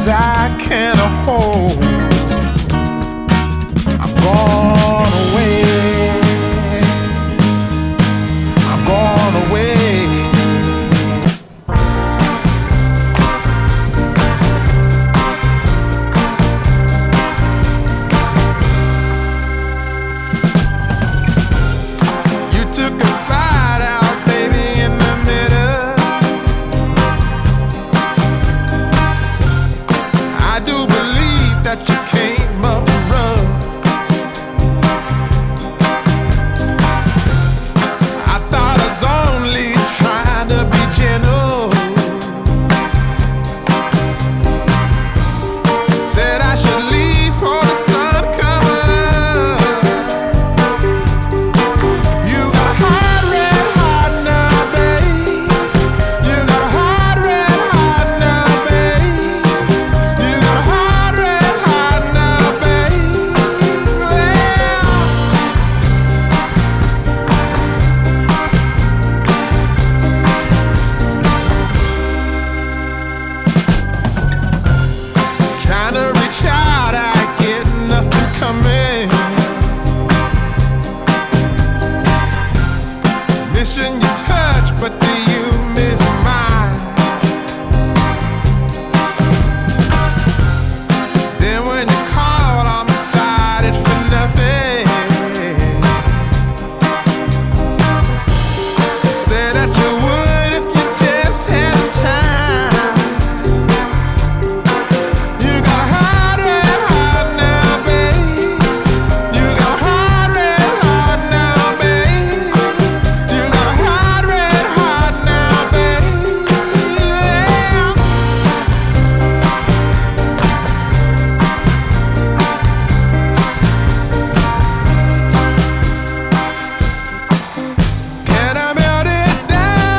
as I can hold. I'm gone away. I'm gone away. You took a bite out, baby, in the middle. I do believe that you came up rough. I thought I was only trying to be gentle. Said I should leave for the sun coming up. You got a hot red heart now, babe. You got a hot red heart now, babe. You got a hot red heart now, babe. Trying to reach out, I get nothing coming. Missing your touch, but do you miss mine? Then when you call, I'm excited for nothing. You said that you would if you just had the time. You got a hot red heart now, babe. You got a hot red heart now, babe. You got a hot red heart now, babe. Can I melt it down?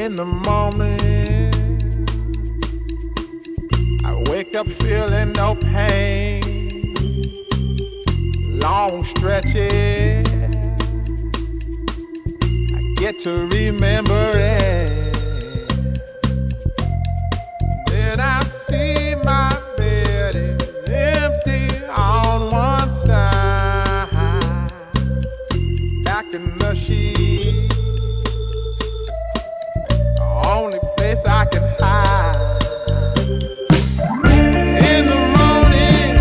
In the morning, I wake up feeling no pain. Long stretches, I get to remember it. Then I see my bed is empty on one side. Back in the sheet, only place I can hide. In the morning,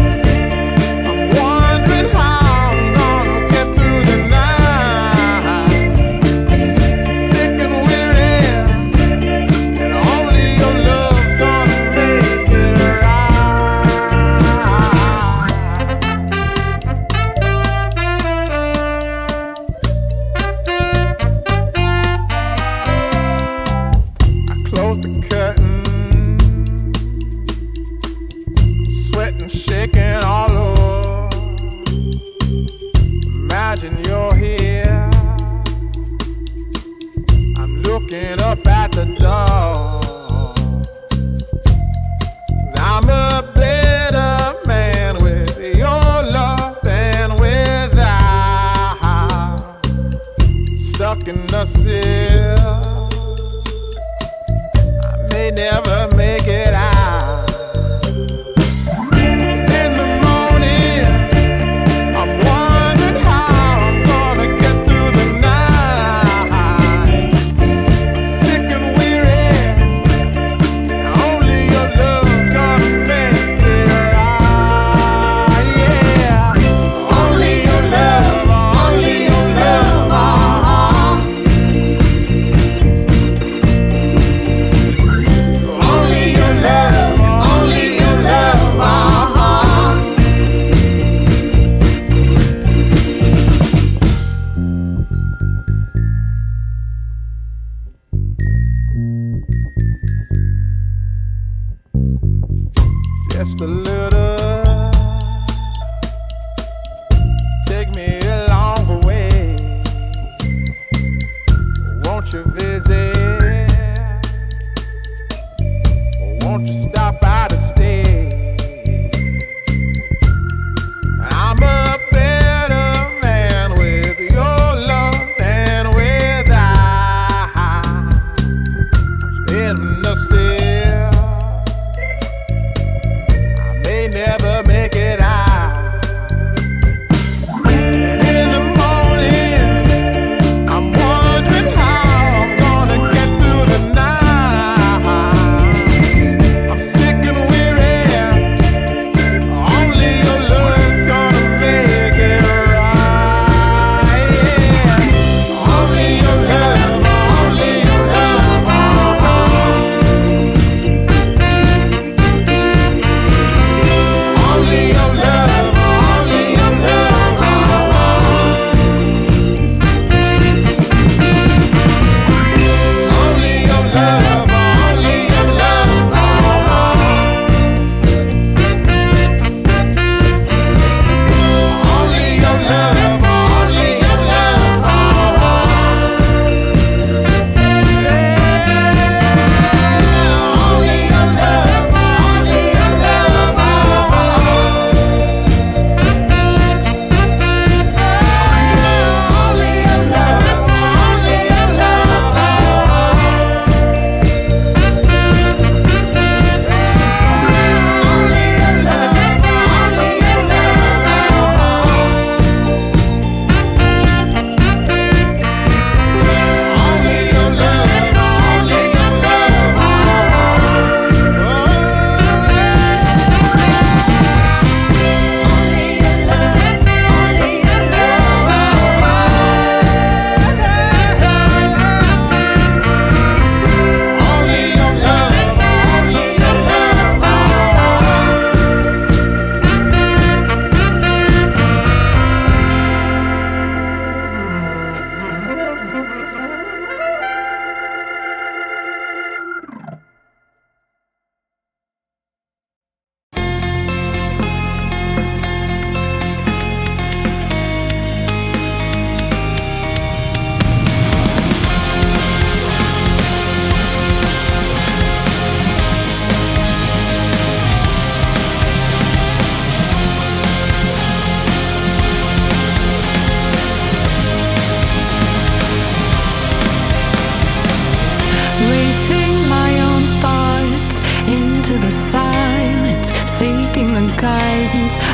I'm wondering how I'm gonna get through the night. Sick and weary, and only your love's gonna make it Close the curtain, sweating, shaking all over. Imagine you're here. I'm looking up at the door. I'm a better man with your love than without. Stuck in the cell, may never make it out. In the morning, I'm wondering how I'm gonna get through the night. Sick and weary, only your love's gonna make it right. Yeah, only your love, only your love. Only your love, only your love, Just a little, take me along the way. Won't you visit? Won't you stop by to stay? I'm a better man with your love than without. In the cell, I may never make it out. guidance.